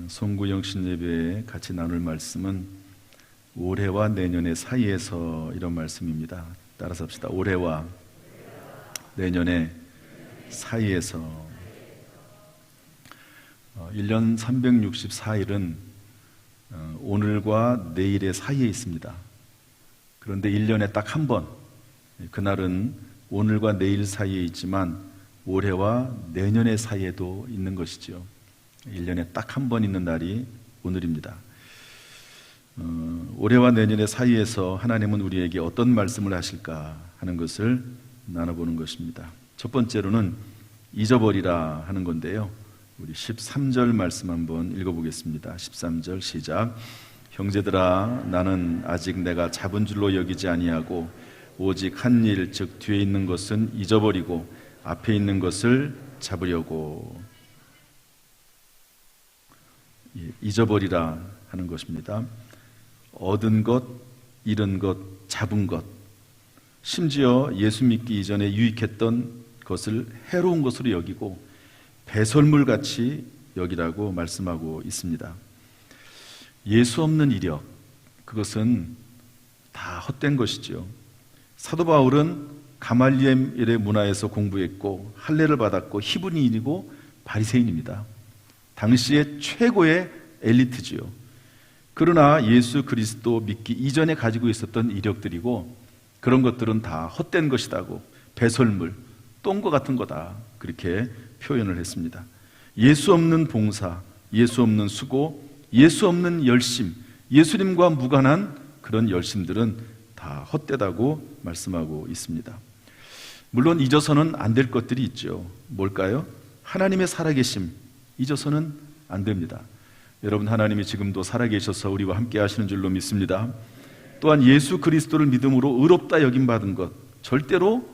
송구영신 예배에 같이 나눌 말씀은 올해와 내년의 사이에서 이런 말씀입니다. 따라서 합시다. 올해와 내년의 사이에서. 1년 364일은 오늘과 내일의 사이에 있습니다. 그런데 1년에 딱 한 번, 그날은 오늘과 내일 사이에 있지만 올해와 내년의 사이에도 있는 것이죠. 1년에 딱 한 번 있는 날이 오늘입니다. 올해와 내년의 사이에서 하나님은 우리에게 어떤 말씀을 하실까 하는 것을 나눠보는 것입니다. 첫 번째로는 잊어버리라 하는 건데요, 우리 13절 말씀 한번 읽어보겠습니다. 13절 시작. 형제들아, 나는 아직 내가 잡은 줄로 여기지 아니하고 오직 한 일, 즉 뒤에 있는 것은 잊어버리고 앞에 있는 것을 잡으려고. 잊어버리라 하는 것입니다. 얻은 것, 잃은 것, 잡은 것, 심지어 예수 믿기 이전에 유익했던 것을 해로운 것으로 여기고 배설물같이 여기라고 말씀하고 있습니다. 예수 없는 이력, 그것은 다 헛된 것이죠. 사도 바울은 가말리엘의 문화에서 공부했고 할례를 받았고 히브리인이고 바리새인입니다. 당시의 최고의 엘리트지요. 그러나 예수 그리스도 믿기 이전에 가지고 있었던 이력들이고 그런 것들은 다 헛된 것이다고, 배설물, 똥과 같은 거다, 그렇게 표현을 했습니다. 예수 없는 봉사, 예수 없는 수고, 예수 없는 열심, 예수님과 무관한 그런 열심들은 다 헛되다고 말씀하고 있습니다. 물론 잊어서는 안 될 것들이 있죠. 뭘까요? 하나님의 살아계심, 잊어서는 안 됩니다. 여러분, 하나님이 지금도 살아계셔서 우리와 함께 하시는 줄로 믿습니다. 또한 예수 그리스도를 믿음으로 의롭다 여김받은 것, 절대로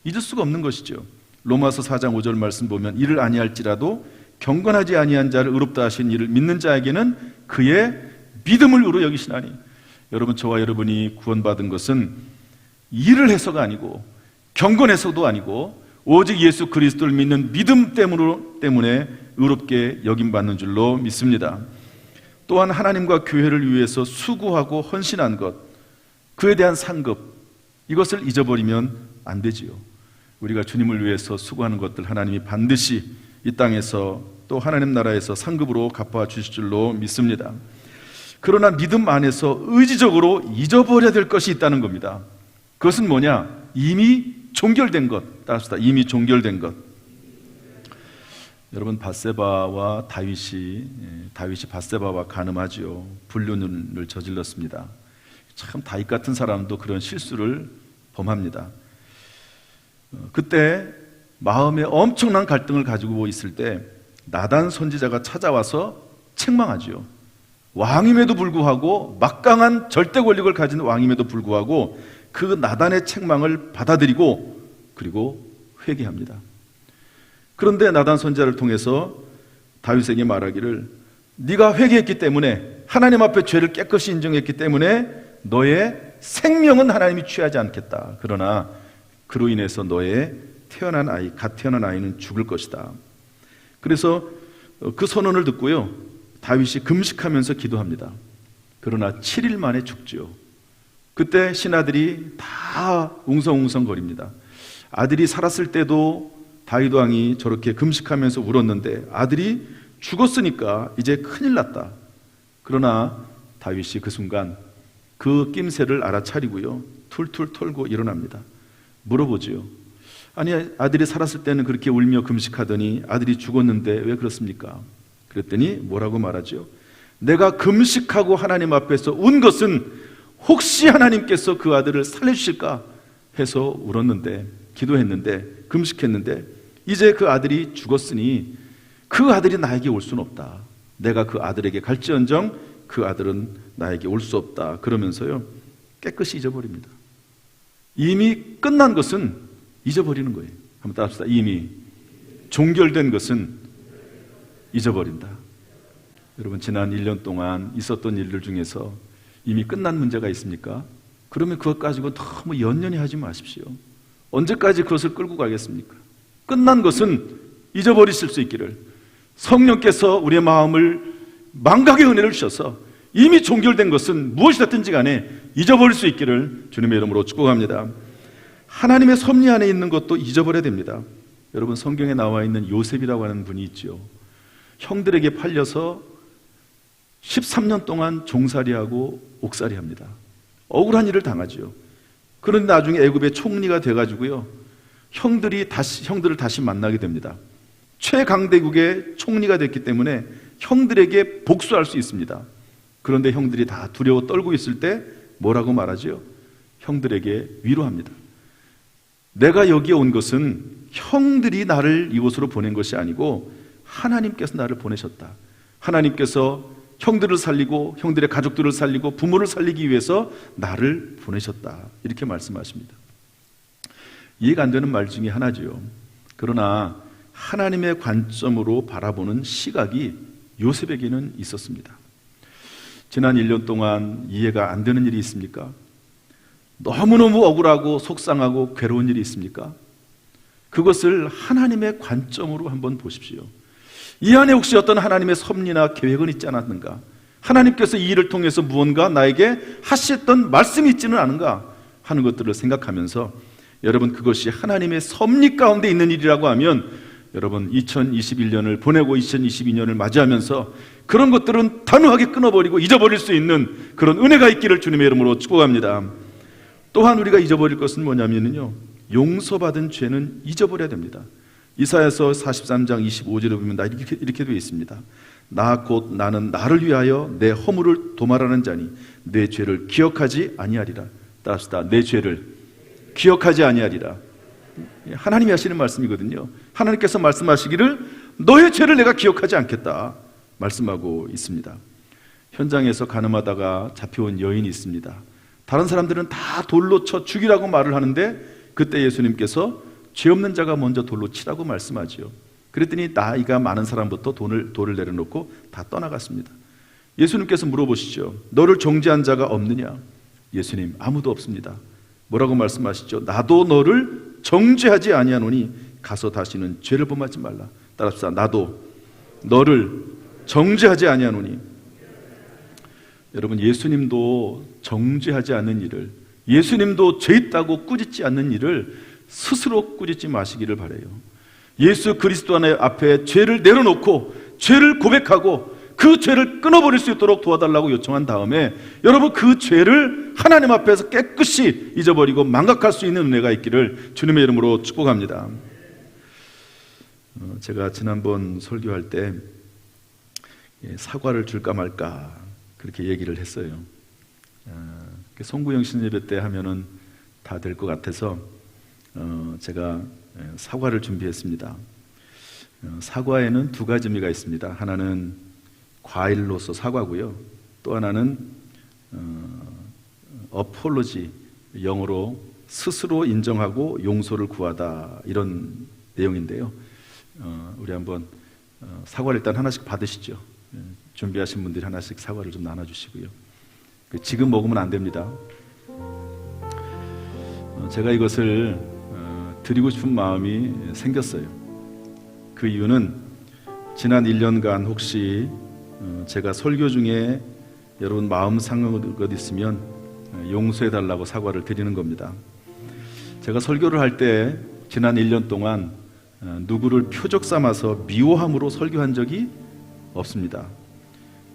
잊을 수가 없는 것이죠. 로마서 4장 5절 말씀 보면 이를 아니할지라도 경건하지 아니한 자를 의롭다 하신 이를 믿는 자에게는 그의 믿음을 의로 여기시나니. 여러분, 저와 여러분이 구원받은 것은 일을 해서가 아니고 경건해서도 아니고 오직 예수 그리스도를 믿는 믿음 때문에 의롭게 여김받는 줄로 믿습니다. 또한 하나님과 교회를 위해서 수고하고 헌신한 것, 그에 대한 상급, 이것을 잊어버리면 안 되지요. 우리가 주님을 위해서 수고하는 것들 하나님이 반드시 이 땅에서 또 하나님 나라에서 상급으로 갚아주실 줄로 믿습니다. 그러나 믿음 안에서 의지적으로 잊어버려야 될 것이 있다는 겁니다. 그것은 뭐냐? 이미 종결된 것. 따라서 이미 종결된 것. 여러분, 밧세바와 다윗이 밧세바와 간음하지요. 불륜을 저질렀습니다. 참 다윗 같은 사람도 그런 실수를 범합니다. 그때 마음에 엄청난 갈등을 가지고 있을 때 나단 선지자가 찾아와서 책망하지요. 왕임에도 불구하고, 막강한 절대 권력을 가진 왕임에도 불구하고 그 나단의 책망을 받아들이고 그리고 회개합니다. 그런데 나단 선지자를 통해서 다윗에게 말하기를, 네가 회개했기 때문에, 하나님 앞에 죄를 깨끗이 인정했기 때문에 너의 생명은 하나님이 취하지 않겠다. 그러나 그로 인해서 너의 갓 태어난 아이는 죽을 것이다. 그래서 그 선언을 듣고요, 다윗이 금식하면서 기도합니다. 그러나 7일 만에 죽죠. 그때 신하들이 다 웅성웅성거립니다. 아들이 살았을 때도 다윗 왕이 저렇게 금식하면서 울었는데 아들이 죽었으니까 이제 큰일 났다. 그러나 다윗이 그 순간 그 낌새를 알아차리고요, 툴툴 털고 일어납니다. 물어보지요. 아니, 아들이 살았을 때는 그렇게 울며 금식하더니 아들이 죽었는데 왜 그렇습니까? 그랬더니 뭐라고 말하죠? 내가 금식하고 하나님 앞에서 운 것은 혹시 하나님께서 그 아들을 살려주실까 해서 울었는데, 기도했는데, 금식했는데 이제 그 아들이 죽었으니 그 아들이 나에게 올 수는 없다. 내가 그 아들에게 갈지언정 그 아들은 나에게 올 수 없다. 그러면서요, 깨끗이 잊어버립니다. 이미 끝난 것은 잊어버리는 거예요. 한번 따라합시다. 이미 종결된 것은 잊어버린다. 여러분, 지난 1년 동안 있었던 일들 중에서 이미 끝난 문제가 있습니까? 그러면 그것 가지고 너무 연연히 하지 마십시오. 언제까지 그것을 끌고 가겠습니까? 끝난 것은 잊어버리실 수 있기를 성령께서 우리의 마음을 망각의 은혜를 주셔서 이미 종결된 것은 무엇이든지 간에 잊어버릴 수 있기를 주님의 이름으로 축복합니다. 하나님의 섭리 안에 있는 것도 잊어버려야 됩니다. 여러분, 성경에 나와 있는 요셉이라고 하는 분이 있죠. 형들에게 팔려서 13년 동안 종살이하고 옥살이합니다. 억울한 일을 당하죠. 그런데 나중에 애굽의 총리가 돼가지고요, 형들을 다시 만나게 됩니다. 최강대국의 총리가 됐기 때문에 형들에게 복수할 수 있습니다. 그런데 형들이 다 두려워 떨고 있을 때 뭐라고 말하죠? 형들에게 위로합니다. 내가 여기에 온 것은 형들이 나를 이곳으로 보낸 것이 아니고 하나님께서 나를 보내셨다. 하나님께서 형들을 살리고 형들의 가족들을 살리고 부모를 살리기 위해서 나를 보내셨다. 이렇게 말씀하십니다. 이해가 안 되는 말 중에 하나죠. 그러나 하나님의 관점으로 바라보는 시각이 요셉에게는 있었습니다. 지난 1년 동안 이해가 안 되는 일이 있습니까? 너무너무 억울하고 속상하고 괴로운 일이 있습니까? 그것을 하나님의 관점으로 한번 보십시오. 이 안에 혹시 어떤 하나님의 섭리나 계획은 있지 않았는가? 하나님께서 이 일을 통해서 무언가 나에게 하셨던 말씀이 있지는 않은가 하는 것들을 생각하면서, 여러분, 그것이 하나님의 섭리 가운데 있는 일이라고 하면, 여러분, 2021년을 보내고 2022년을 맞이하면서 그런 것들은 단호하게 끊어버리고 잊어버릴 수 있는 그런 은혜가 있기를 주님의 이름으로 축복합니다. 또한 우리가 잊어버릴 것은 뭐냐면요, 용서받은 죄는 잊어버려야 됩니다. 이사야서 43장 25절에 보면 이렇게 되어 있습니다. 나 곧 나는 나를 위하여 내 허물을 도말하는 자니 내 죄를 기억하지 아니하리라. 따라합시다. 내 죄를 기억하지 아니하리라. 하나님이 하시는 말씀이거든요. 하나님께서 말씀하시기를 너의 죄를 내가 기억하지 않겠다 말씀하고 있습니다. 현장에서 가늠하다가 잡혀온 여인이 있습니다. 다른 사람들은 다 돌로 쳐 죽이라고 말을 하는데 그때 예수님께서 죄 없는 자가 먼저 돌로 치라고 말씀하지요. 그랬더니 나이가 많은 사람부터 돌을 내려놓고 다 떠나갔습니다. 예수님께서 물어보시죠. 너를 정죄한 자가 없느냐? 예수님, 아무도 없습니다. 뭐라고 말씀하시죠? 나도 너를 정죄하지 아니하노니 가서 다시는 죄를 범하지 말라. 따라합시다. 나도 너를 정죄하지 아니하노니. 여러분, 예수님도 정죄하지 않는 일을, 예수님도 죄 있다고 꾸짖지 않는 일을 스스로 꾸짖지 마시기를 바라요. 예수 그리스도 앞에 죄를 내려놓고 죄를 고백하고 그 죄를 끊어버릴 수 있도록 도와달라고 요청한 다음에, 여러분, 그 죄를 하나님 앞에서 깨끗이 잊어버리고 망각할 수 있는 은혜가 있기를 주님의 이름으로 축복합니다. 제가 지난번 설교할 때 사과를 줄까 말까 그렇게 얘기를 했어요. 송구영 신예배 때 하면은 다 될 것 같아서 제가 사과를 준비했습니다. 사과에는 두 가지 의미가 있습니다. 하나는 과일로서 사과고요. 또 하나는 apology, 영어로 스스로 인정하고 용서를 구하다, 이런 내용인데요. 우리 한번 사과를 일단 하나씩 받으시죠. 준비하신 분들이 하나씩 사과를 좀 나눠주시고요. 지금 먹으면 안 됩니다. 제가 이것을 드리고 싶은 마음이 생겼어요. 그 이유는 지난 1년간 혹시 제가 설교 중에 여러분 마음 상한 것 있으면 용서해 달라고 사과를 드리는 겁니다. 제가 설교를 할 때 지난 1년 동안 누구를 표적 삼아서 미워함으로 설교한 적이 없습니다.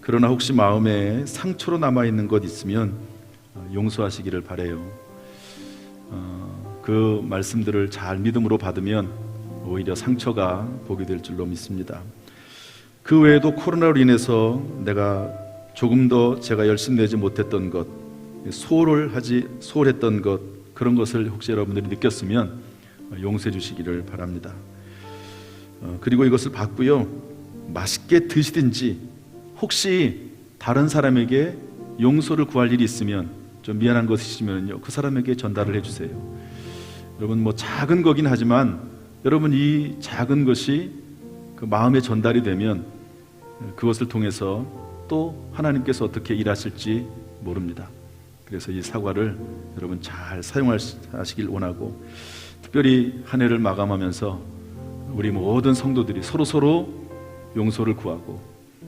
그러나 혹시 마음에 상처로 남아있는 것 있으면 용서하시기를 바라요. 그 말씀들을 잘 믿음으로 받으면 오히려 상처가 복이 될 줄로 믿습니다. 그 외에도 코로나로 인해서 내가 조금 더 제가 열심히 내지 못했던 것, 소홀했던 것, 그런 것을 혹시 여러분들이 느꼈으면 용서해 주시기를 바랍니다. 그리고 이것을 받고요, 맛있게 드시든지 혹시 다른 사람에게 용서를 구할 일이 있으면, 좀 미안한 것이 있으면요, 그 사람에게 전달을 해주세요. 여러분, 작은 거긴 하지만 여러분, 이 작은 것이 그 마음에 전달이 되면 그것을 통해서 또 하나님께서 어떻게 일하실지 모릅니다. 그래서 이 사과를 여러분 잘 사용하시길 원하고, 특별히 한 해를 마감하면서 우리 모든 성도들이 서로 용서를 구하고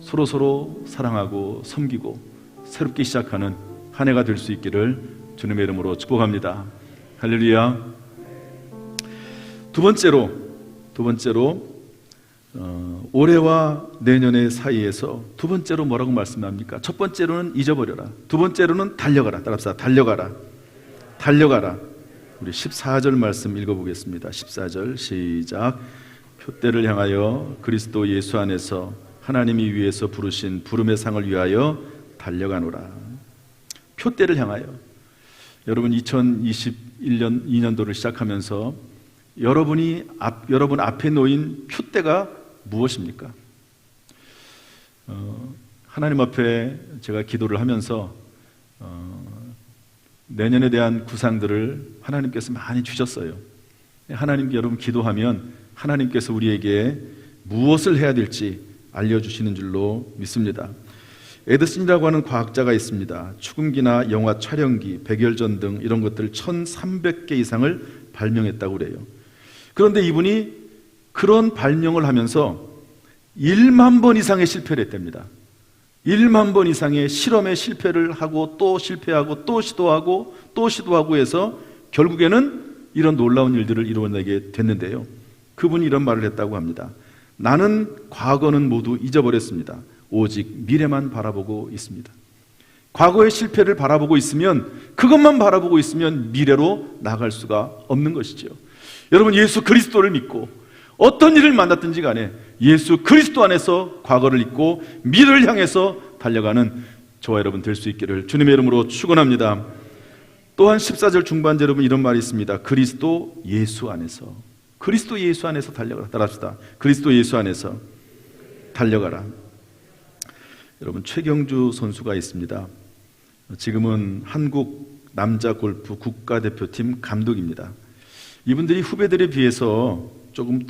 서로서로 사랑하고 섬기고 새롭게 시작하는 한 해가 될 수 있기를 주님의 이름으로 축복합니다. 할렐루야. 두 번째로 올해와 내년의 사이에서 두 번째로 뭐라고 말씀합니까? 첫 번째로는 잊어버려라. 두 번째로는 달려가라. 따라합시다. 달려가라. 우리 14절 말씀 읽어보겠습니다. 14절 시작. 표대를 향하여 그리스도 예수 안에서 하나님이 위에서 부르신 부름의 상을 위하여 달려가노라. 표대를 향하여. 여러분 2021년 2년도를 시작하면서 여러분 앞에 놓인 표대가 무엇입니까? 하나님 앞에 제가 기도를 하면서 내년에 대한 구상들을 하나님께서 많이 주셨어요. 하나님께 여러분 기도하면 하나님께서 우리에게 무엇을 해야 될지 알려주시는 줄로 믿습니다. 에드슨이라고 하는 과학자가 있습니다. 축음기나 영화 촬영기, 백열전 등 이런 것들 1300개 이상을 발명했다고 그래요. 그런데 이분이 그런 발명을 하면서 1만 번 이상의 실패를 했답니다. 1만 번 이상의 실험에 실패를 하고 또 실패하고 또 시도하고 해서 결국에는 이런 놀라운 일들을 이루어내게 됐는데요. 그분이 이런 말을 했다고 합니다. 나는 과거는 모두 잊어버렸습니다. 오직 미래만 바라보고 있습니다. 과거의 실패를 바라보고 있으면, 그것만 바라보고 있으면 미래로 나갈 수가 없는 것이죠. 여러분, 예수 그리스도를 믿고 어떤 일을 만났든지 간에 예수 그리스도 안에서 과거를 잊고 미래를 향해서 달려가는 저와 여러분 될 수 있기를 주님의 이름으로 축원합니다. 또한 14절 중반절 여러분 이런 말이 있습니다. 그리스도 예수 안에서 달려가라. 따라합시다. 그리스도 예수 안에서 달려가라. 여러분, 최경주 선수가 있습니다. 지금은 한국 남자 골프 국가대표팀 감독입니다. 이분들이 후배들에 비해서 조금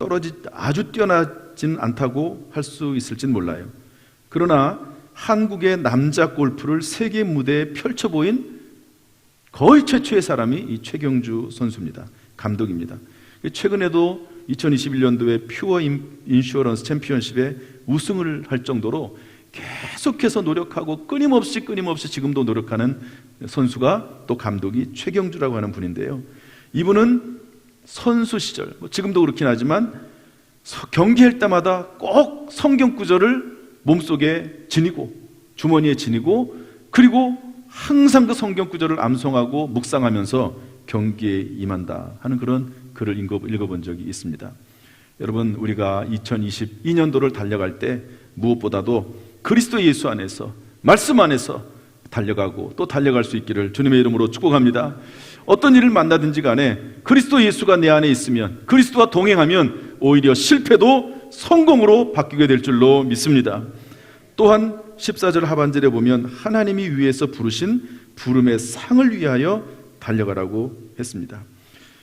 아주 뛰어나진 않다고 할 수 있을진 몰라요. 그러나 한국의 남자 골프를 세계 무대에 펼쳐 보인 거의 최초의 사람이 이 최경주 선수입니다. 감독입니다. 최근에도 2021년도에 퓨어 인슈어런스 챔피언십에 우승을 할 정도로 계속해서 노력하고 끊임없이 지금도 노력하는 선수가 또 감독이 최경주라고 하는 분인데요. 이분은 선수 시절, 지금도 그렇긴 하지만 경기할 때마다 꼭 성경 구절을 몸속에 지니고 주머니에 지니고 그리고 항상 그 성경 구절을 암송하고 묵상하면서 경기에 임한다 하는 그런 글을 읽어본 적이 있습니다. 여러분, 우리가 2022년도를 달려갈 때 무엇보다도 그리스도 예수 안에서, 말씀 안에서 달려가고 또 달려갈 수 있기를 주님의 이름으로 축복합니다. 어떤 일을 만나든지 간에 그리스도 예수가 내 안에 있으면, 그리스도와 동행하면 오히려 실패도 성공으로 바뀌게 될 줄로 믿습니다. 또한 14절 하반절에 보면 하나님이 위에서 부르신 부름의 상을 위하여 달려가라고 했습니다.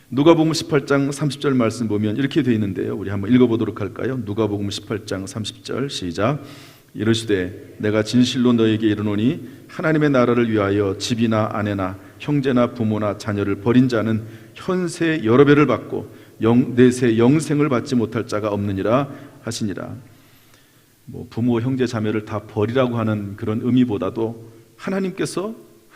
누가복음 18장 30절 말씀 보면 이렇게 되어 있는데요. 우리 한번 읽어보도록 할까요? 누가복음 18장 30절 시작. 이르시되 내가 진실로 너에게 이르노니 하나님의 나라를 위하여 집이나 아내나 형제나 부모나 자녀를 버린 자는 현세 여러 배를 받고 내세 영생을 받지 못할 자가 없느니라 하시니라. 부모 형제 자매를 다 버리라고 하는 그런 의미보다도 하나님께서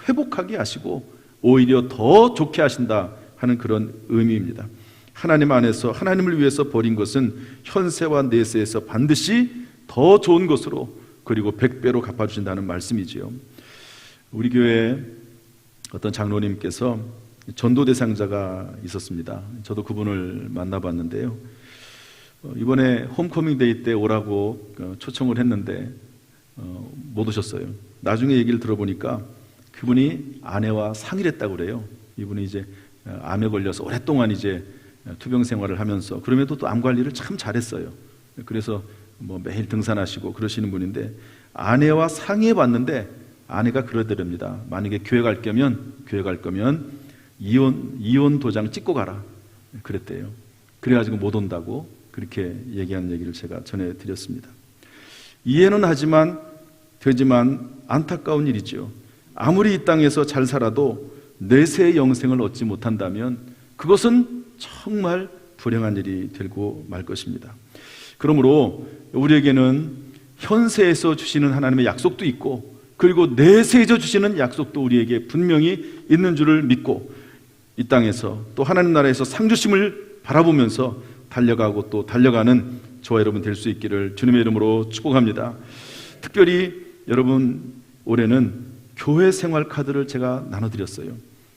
회복하게 하시고 오히려 더 좋게 하신다 하는 그런 의미입니다. 하나님 안에서 하나님을 위해서 버린 것은 현세와 내세에서 반드시 더 좋은 것으로 그리고 100배로 갚아주신다는 말씀이지요. 우리 교회에 어떤 장로님께서 전도 대상자가 있었습니다. 저도 그분을 만나봤는데요. 이번에 홈커밍 데이 때 오라고 초청을 했는데 못 오셨어요. 나중에 얘기를 들어보니까 그분이 아내와 상일했다고 그래요. 이분이 이제 암에 걸려서 오랫동안 이제 투병 생활을 하면서 그럼에도 또 암 관리를 참 잘했어요. 그래서 매일 등산하시고 그러시는 분인데 아내와 상의해 봤는데 아내가 그러더랍니다. 만약에 교회 갈 거면 이혼 도장 찍고 가라 그랬대요. 그래가지고 못 온다고 그렇게 얘기하는 얘기를 제가 전해드렸습니다. 이해는 되지만 안타까운 일이죠. 아무리 이 땅에서 잘 살아도 내세의 영생을 얻지 못한다면 그것은 정말 불행한 일이 되고 말 것입니다. 그러므로 우리에게는 현세에서 주시는 하나님의 약속도 있고, 그리고 내세에서 주시는 약속도 우리에게 분명히 있는 줄을 믿고, 이 땅에서 또 하나님 나라에서 상 주심을 바라보면서 달려가고 또 달려가는 저와 여러분 될 수 있기를 주님의 이름으로 축복합니다. 특별히 여러분, 올해는 교회 생활 카드를 제가 나눠드렸어요.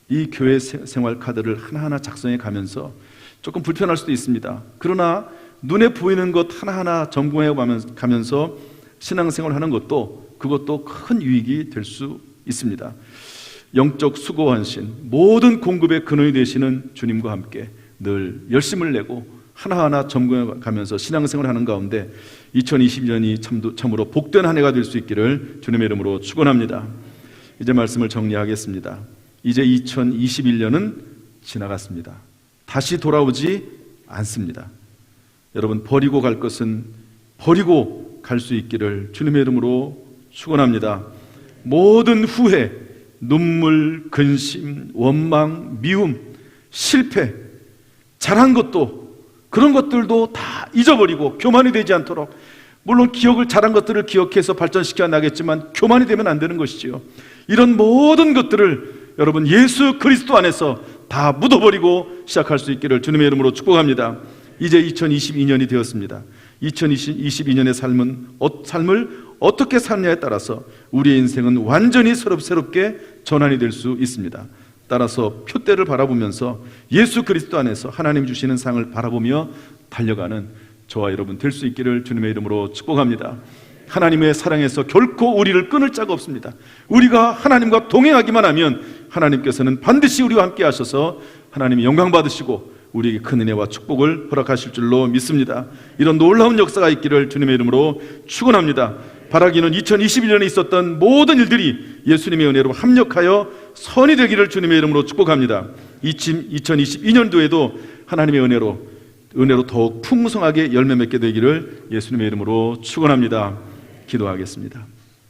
이 교회 생활 카드를 하나하나 작성해 가면서 조금 불편할 수도 있습니다. 그러나 눈에 보이는 것 하나하나 점검해 가면서 신앙생활을 하는 것도, 그것도 큰 유익이 될 수 있습니다. 영적 수고하신 모든 공급의 근원이 되시는 주님과 함께 늘 열심을 내고 하나하나 점검해 가면서 신앙생활을 하는 가운데 2022년이 참으로 복된 한 해가 될 수 있기를 주님의 이름으로 축원합니다. 이제 말씀을 정리하겠습니다. 이제 2021년은 지나갔습니다. 다시 돌아오지 않습니다. 여러분, 버리고 갈 것은 버리고 갈 수 있기를 주님의 이름으로 축원합니다. 모든 후회, 눈물, 근심, 원망, 미움, 실패, 잘한 것도, 그런 것들도 다 잊어버리고 교만이 되지 않도록, 물론 잘한 것들을 기억해서 발전시켜 나겠지만 교만이 되면 안 되는 것이지요. 이런 모든 것들을 여러분 예수 그리스도 안에서 다 묻어버리고 시작할 수 있기를 주님의 이름으로 축복합니다. 이제 2022년이 되었습니다. 2022년의 삶을 어떻게 살느냐에 따라서 우리의 인생은 완전히 새롭게 전환이 될 수 있습니다. 따라서 표대를 바라보면서 예수 그리스도 안에서 하나님 주시는 상을 바라보며 달려가는 저와 여러분 될 수 있기를 주님의 이름으로 축복합니다. 하나님의 사랑에서 결코 우리를 끊을 자가 없습니다. 우리가 하나님과 동행하기만 하면 하나님께서는 반드시 우리와 함께 하셔서 하나님이 영광 받으시고 우리에게 큰 은혜와 축복을 허락하실 줄로 믿습니다. 이런 놀라운 역사가 있기를 주님의 이름으로 축원합니다. 바라기는 2021년에 있었던 모든 일들이 예수님의 은혜로 합력하여 선이 되기를 주님의 이름으로 축복합니다. 2022년도에도 하나님의 은혜로 더욱 풍성하게 열매 맺게 되기를 예수님의 이름으로 축원합니다. 기도하겠습니다.